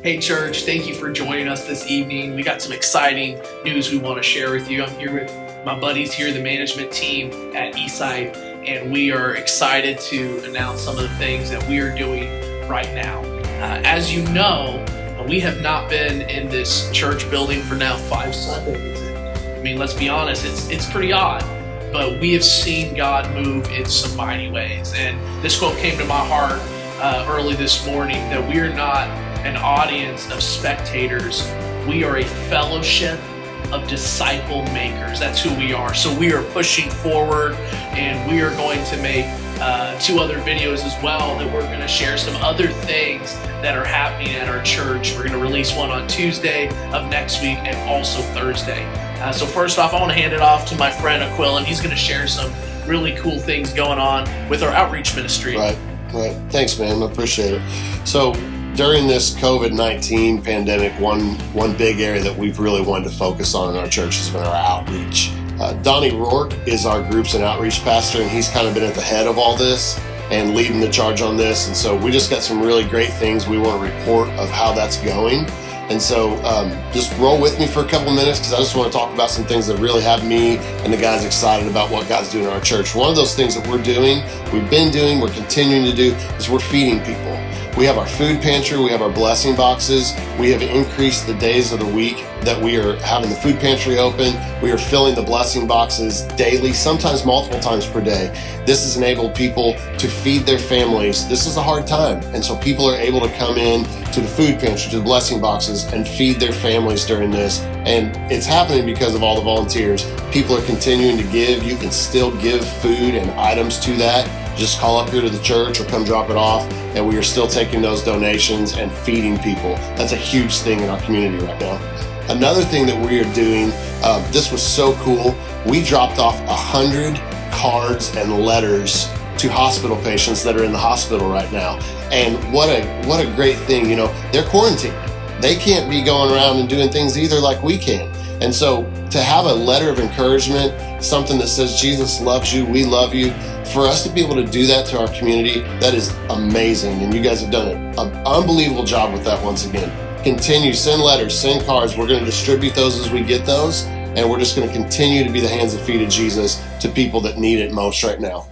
Hey church, thank you for joining us this evening. We got some exciting news we want to share with you. I'm here with my buddies here, the management team at Eastside, and we are excited to announce some of the things that we are doing right now. As you know, we have not been in this church building for now 5 Sundays. I mean, let's be honest, it's pretty odd, but we have seen God move in some mighty ways. And this quote came to my heart early this morning, that we are not an audience of spectators. We are a fellowship of disciple makers. That's who we are. So we are pushing forward, and we are going to make 2 other videos as well, that we're going to share some other things that are happening at our church. We're going to release one on Tuesday of next week and also Thursday. So first off, I want to hand it off to my friend Aquila, and he's going to share some really cool things going on with our outreach ministry. Right. Thanks, man. I appreciate it. So during this COVID-19 pandemic, one big area that we've really wanted to focus on in our church has been our outreach. Donnie Rourke is our groups and outreach pastor, and he's kind of been at the head of all this and leading the charge on this. And so we just got some really great things we want to report of how that's going. And so just roll with me for a couple minutes, because I just want to talk about some things that really have me and the guys excited about what God's doing in our church. One of those things that we've been doing, we're continuing to do, is we're feeding people. We have our food pantry, we have our blessing boxes. We have increased the days of the week that we are having the food pantry open. We are filling the blessing boxes daily, sometimes multiple times per day. This has enabled people to feed their families. This is a hard time, and so people are able to come in to the food pantry, to the blessing boxes, and feed their families during this. And it's happening because of all the volunteers. People are continuing to give. You can still give food and items to that. Just call up here to the church or come drop it off, and we are still taking those donations and feeding people. That's a huge thing in our community right now. Another thing that we are doing, this was so cool. We dropped off 100 cards and letters to hospital patients that are in the hospital right now. And what a great thing. They're quarantined. They can't be going around and doing things either like we can. And so to have a letter of encouragement, something that says Jesus loves you, we love you, for us to be able to do that to our community, that is amazing. And you guys have done an unbelievable job with that once again. Continue, send letters, send cards. We're going to distribute those as we get those. And we're just going to continue to be the hands and feet of Jesus to people that need it most right now.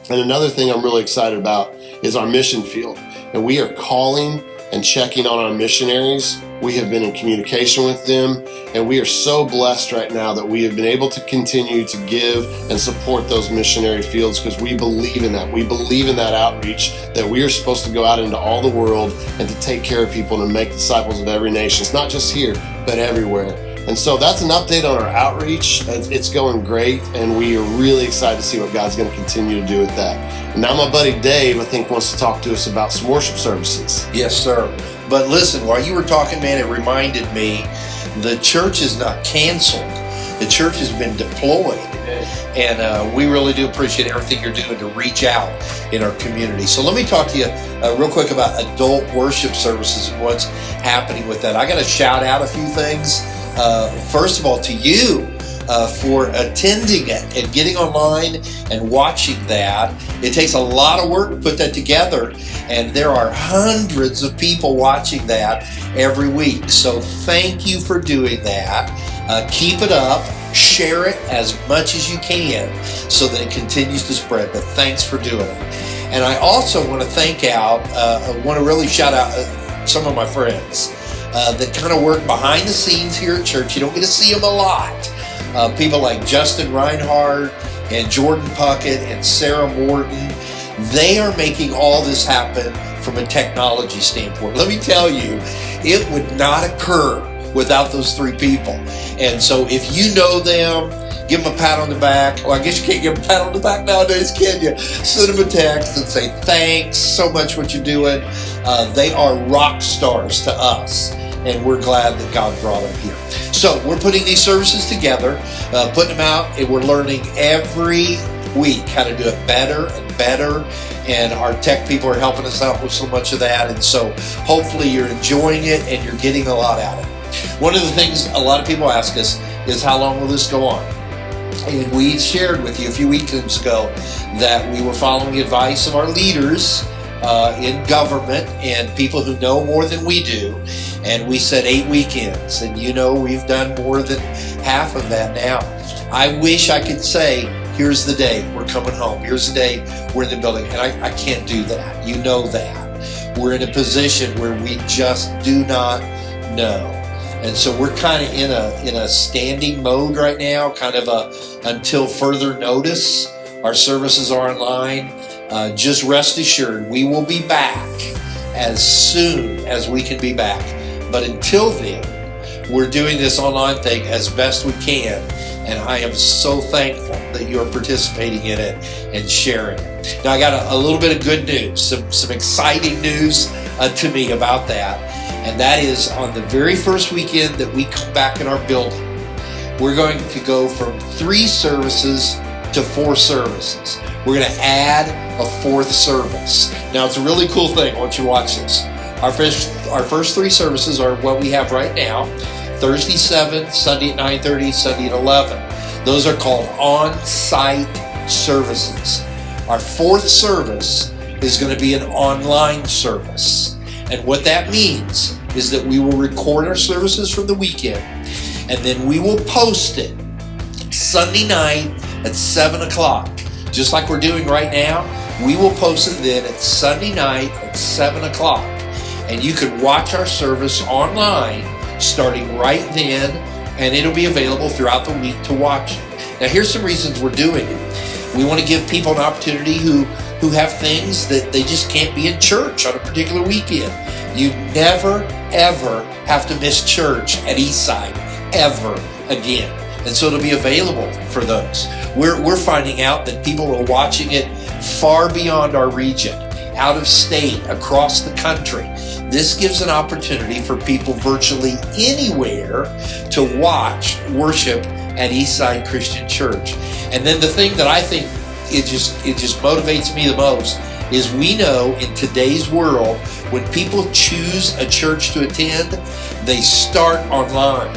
And another thing I'm really excited about is our mission field. And we are calling and checking on our missionaries. We have been in communication with them, and we are so blessed right now that we have been able to continue to give and support those missionary fields, because we believe in that. We believe in that outreach, that we are supposed to go out into all the world and to take care of people and make disciples of every nation. It's not just here, but everywhere. And so that's an update on our outreach. It's going great, and we are really excited to see what God's going to continue to do with that. And now my buddy Dave, I think, wants to talk to us about some worship services. Yes, sir. But listen, while you were talking, man, it reminded me the church is not canceled. The church has been deployed. And we really do appreciate everything you're doing to reach out in our community. So let me talk to you real quick about adult worship services and what's happening with that. I got to shout out a few things. First of all, to you for attending it and getting online and watching that. It takes a lot of work to put that together, and there are hundreds of people watching that every week. So thank you for doing that. Keep it up. Share it as much as you can so that it continues to spread. But thanks for doing it. And I also want to want to really shout out some of my friends that kind of work behind the scenes here at church. You don't get to see them a lot. People like Justin Reinhardt and Jordan Puckett and Sarah Morton. They are making all this happen from a technology standpoint. Let me tell you, it would not occur without those 3 people. And so if you know them, give them a pat on the back. Well, I guess you can't give them a pat on the back nowadays, can you? Send them a text and say, thanks so much what you're doing. They are rock stars to us, and we're glad that God brought them here. So we're putting these services together, putting them out, and we're learning every week how to do it better and better. And our tech people are helping us out with so much of that. And so hopefully you're enjoying it and you're getting a lot out of it. One of the things a lot of people ask us is, how long will this go on? And we shared with you a few weekends ago that we were following the advice of our leaders in government and people who know more than we do. And we said 8 weekends. And we've done more than half of that now. I wish I could say, here's the day we're coming home. Here's the day we're in the building. And I can't do that. You know that. We're in a position where we just do not know. And so we're kind of in a standing mode right now, kind of until further notice. Our services are online. Just rest assured, we will be back as soon as we can be back. But until then, we're doing this online thing as best we can. And I am so thankful that you're participating in it and sharing it. Now, I got a little bit of good news, some exciting news to me about that. And that is on the very first weekend that we come back in our building, we're going to go from 3 services to 4 services. We're going to add a 4th service. Now, it's a really cool thing. I want you to watch this. Our first 3 services are what we have right now. Thursday 7, Sunday at 9:30, Sunday at 11. Those are called on-site services. Our 4th service is going to be an online service. And what that means is that we will record our services from the weekend, and then we will post it Sunday night at 7 o'clock. Just like we're doing right now, we will post it then at Sunday night at 7 o'clock. And you can watch our service online starting right then, and it'll be available throughout the week to watch it. Now, here's some reasons we're doing it. We want to give people an opportunity who have things that they just can't be in church on a particular weekend. You never, ever have to miss church at Eastside ever again. And so it'll be available for those. We're finding out that people are watching it far beyond our region, out of state, across the country. This gives an opportunity for people virtually anywhere to watch worship at Eastside Christian Church. And then the thing that I think it just motivates me the most is we know in today's world, when people choose a church to attend, they start online.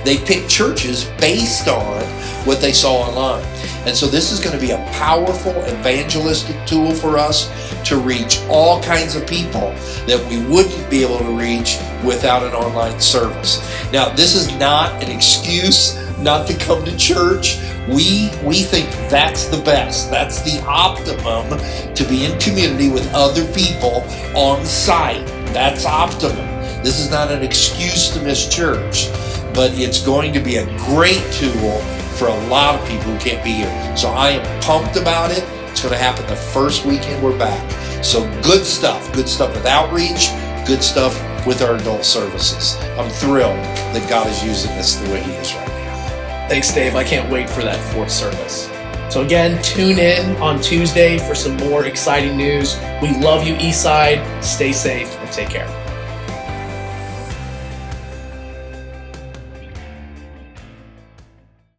They pick churches based on what they saw online. And so this is going to be a powerful evangelistic tool for us to reach all kinds of people that we wouldn't be able to reach without an online service. Now, this is not an excuse not to come to church. We think that's the best. That's the optimum, to be in community with other people on site. That's optimum. This is not an excuse to miss church, but it's going to be a great tool for a lot of people who can't be here. So I am pumped about it. It's going to happen the first weekend we're back. So good stuff with outreach, good stuff with our adult services. I'm thrilled that God is using this the way He is right now. Thanks, Dave. I can't wait for that 4th service. So again, tune in on Tuesday for some more exciting news. We love you, Eastside. Stay safe and take care.